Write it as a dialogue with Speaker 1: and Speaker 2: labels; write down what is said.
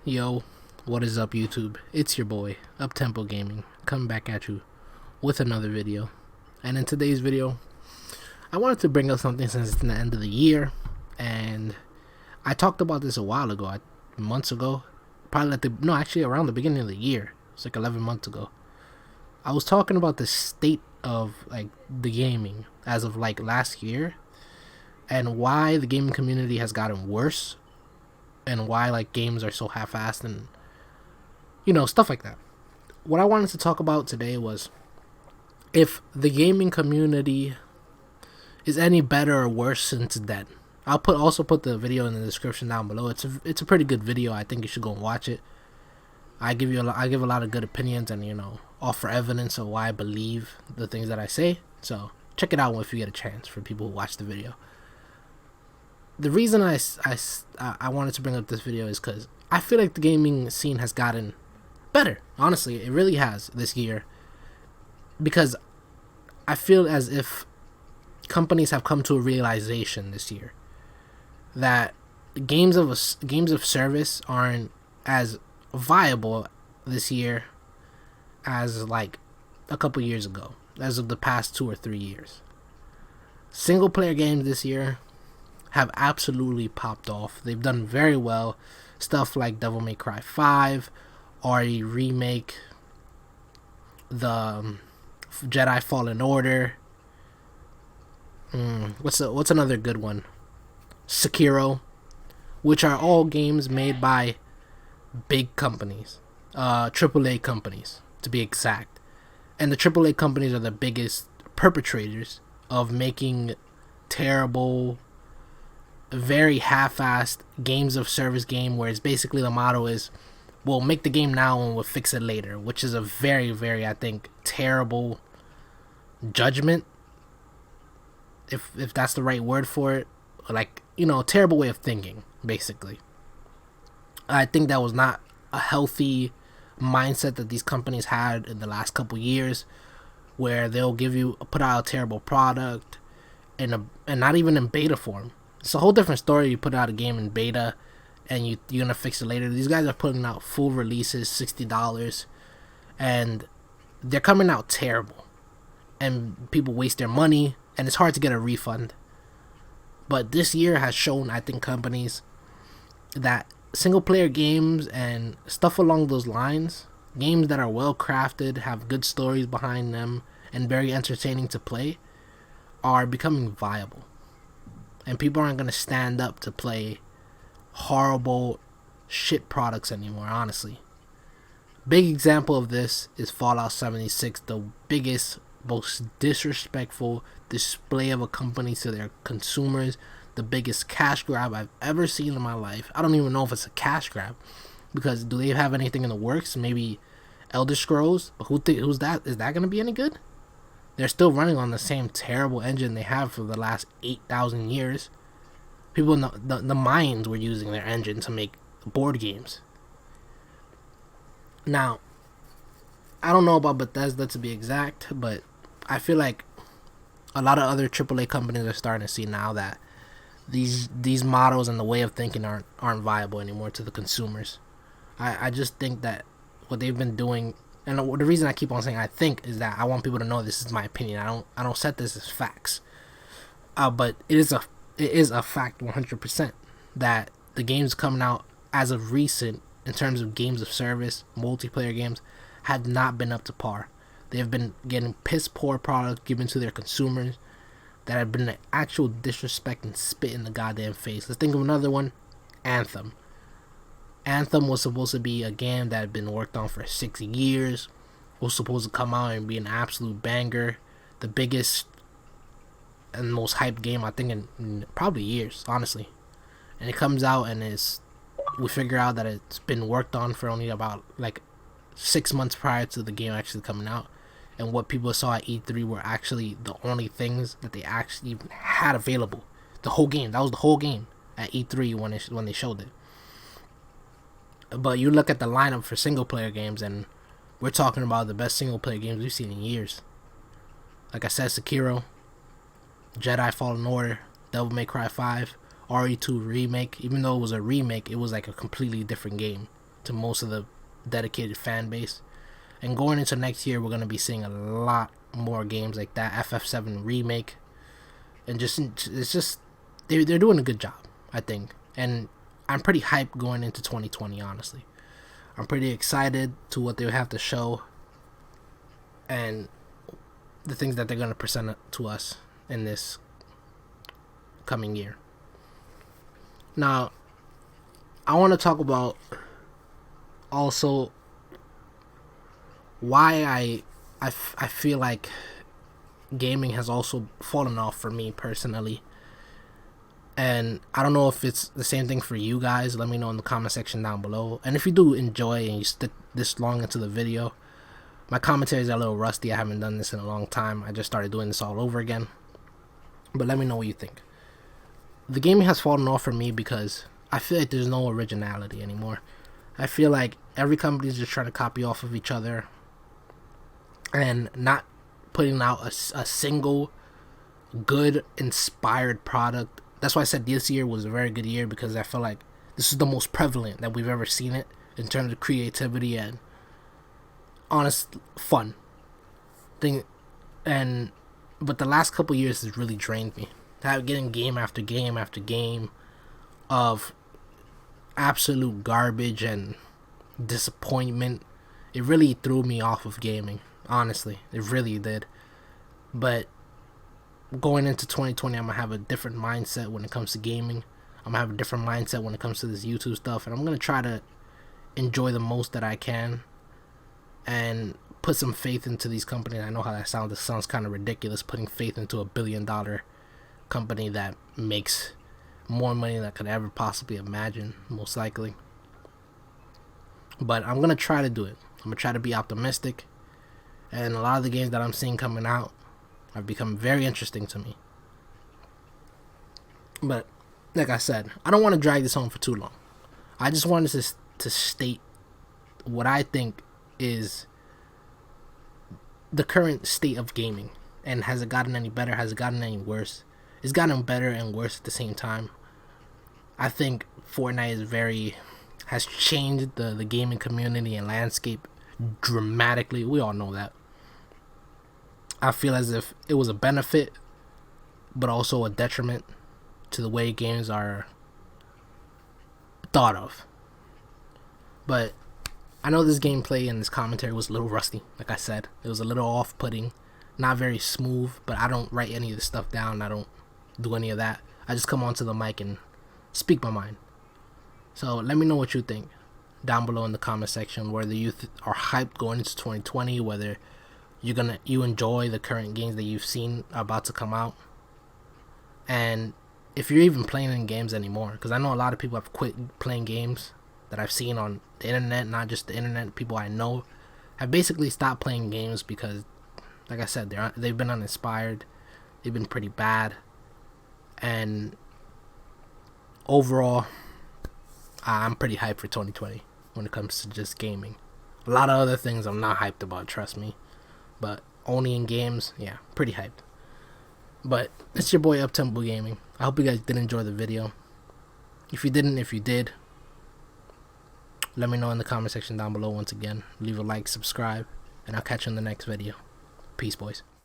Speaker 1: Yo, what is up YouTube? It's your boy, Uptempo Gaming, coming back at you with another video. And in today's video, I wanted to bring up something since it's the end of the year, and I talked about this a while ago, months ago, probably actually around the beginning of the year. It's like 11 months ago. I was talking about the state of like the gaming as of like last year, and why the gaming community has gotten worse, and why like games are so half-assed and stuff like that. What I wanted to talk about today was if the gaming community is any better or worse since then. I'll also put the video in the description down below. It's a pretty good video. I think you should go and watch it. I give a lot of good opinions and offer evidence of why I believe the things that I say. So check it out if you get a chance, for people who watch the video. The reason I wanted to bring up this video is because I feel like the gaming scene has gotten better. Honestly, it really has this year. Because I feel as if companies have come to a realization this year that games of service aren't as viable this year as like a couple years ago, as of the past 2 or 3 years. Single player games this year have absolutely popped off. They've done very well. Stuff like Devil May Cry 5, RE Remake, the Jedi Fallen Order. What's another good one? Sekiro, which are all games made by big companies, AAA companies to be exact. And the AAA companies are the biggest perpetrators of making terrible, very half-assed games of service game, where it's basically the motto is, we'll make the game now and we'll fix it later, which is a very, very, I think, terrible judgment, if that's the right word for it. Like, terrible way of thinking, basically. I think that was not a healthy mindset that these companies had in the last couple years, where they'll put out a terrible product and not even in beta form. It's a whole different story. You put out a game in beta and you're gonna fix it later. These guys are putting out full releases, $60, and they're coming out terrible, and people waste their money, and it's hard to get a refund. But this year has shown, I think, companies that single player games and stuff along those lines, games that are well crafted, have good stories behind them, and very entertaining to play, are becoming viable. And people aren't going to stand up to play horrible shit products anymore, honestly. Big example of this is Fallout 76, the biggest, most disrespectful display of a company to their consumers, the biggest cash grab I've ever seen in my life. I don't even know if it's a cash grab, because do they have anything in the works? Maybe Elder Scrolls, but who's that? Is that going to be any good? They're still running on the same terrible engine they have for the last 8,000 years. People in the mines were using their engine to make board games. Now, I don't know about Bethesda to be exact, but I feel like a lot of other AAA companies are starting to see now that these models and the way of thinking aren't viable anymore to the consumers. I just think that what they've been doing, and the reason I keep on saying I think, is that I want people to know this is my opinion. I don't set this as facts, but it is a fact 100% that the games coming out as of recent, in terms of games of service, multiplayer games, had not been up to par. They have been getting piss poor products given to their consumers that have been an actual disrespect and spit in the goddamn face. Let's think of another one, Anthem. Anthem was supposed to be a game that had been worked on for 6 years. Was supposed to come out and be an absolute banger, the biggest and most hyped game I think in probably years, honestly. And it comes out and we figure out that it's been worked on for only about like 6 months prior to the game actually coming out. And what people saw at E3 were actually the only things that they actually even had available. The whole game. That was the whole game at E3 when they showed it. But you look at the lineup for single player games, and we're talking about the best single player games we've seen in years. Like I said, Sekiro, Jedi Fallen Order, Devil May Cry 5, RE2 Remake. Even though it was a remake, it was like a completely different game. to most of the dedicated fan base. And going into next year, we're going to be seeing a lot more games like that. FF7 remake, and it's just they're doing a good job, I think. And I'm pretty hyped going into 2020. Honestly, I'm pretty excited to what they have to show and the things that they're going to present to us in this coming year. Now, I want to talk about also why I feel like gaming has also fallen off for me personally. And I don't know if it's the same thing for you guys. Let me know in the comment section down below. And if you do enjoy and you stick this long into the video, my commentaries are a little rusty. I haven't done this in a long time. I just started doing this all over again. But let me know what you think. The gaming has fallen off for me because I feel like there's no originality anymore. I feel like every company is just trying to copy off of each other and not putting out a single good inspired product. That's why I said this year was a very good year, because I feel like this is the most prevalent that we've ever seen it in terms of creativity and honest fun thing. And but the last couple years has really drained me. Getting game after game after game of absolute garbage and disappointment, it really threw me off of gaming. Honestly, it really did. But going into 2020, I'm gonna have a different mindset when it comes to gaming. I'm gonna have a different mindset when it comes to this YouTube stuff, and I'm gonna try to enjoy the most that I can and put some faith into these companies. I know how that sounds. It sounds kind of ridiculous, putting faith into a $1 billion company that makes more money than I could ever possibly imagine, most likely. But I'm gonna try to do it. I'm gonna try to be optimistic, and a lot of the games that I'm seeing coming out have become very interesting to me. But like I said, I don't want to drag this on for too long. I just wanted to state what I think is the current state of gaming. And has it gotten any better? Has it gotten any worse? It's gotten better and worse at the same time. I think Fortnite has changed the gaming community and landscape dramatically. We all know that. I feel as if it was a benefit, but also a detriment to the way games are thought of. But I know this gameplay and this commentary was a little rusty. Like I said, it was a little off-putting, not very smooth. But I don't write any of this stuff down. I don't do any of that. I just come onto the mic and speak my mind. So let me know what you think down below in the comment section. Whether you are hyped going into 2020, whether you enjoy the current games that you've seen are about to come out, and if you're even playing in games anymore. Because I know a lot of people have quit playing games that I've seen on the internet. Not just the internet, people I know have basically stopped playing games because, like I said, they've been uninspired. They've been pretty bad. And overall, I'm pretty hyped for 2020 when it comes to just gaming. A lot of other things I'm not hyped about, trust me. But only in games, yeah, pretty hyped. But it's your boy Uptempo Gaming. I hope you guys did enjoy the video. If you didn't, if you did, let me know in the comment section down below once again. Leave a like, subscribe, and I'll catch you in the next video. Peace, boys.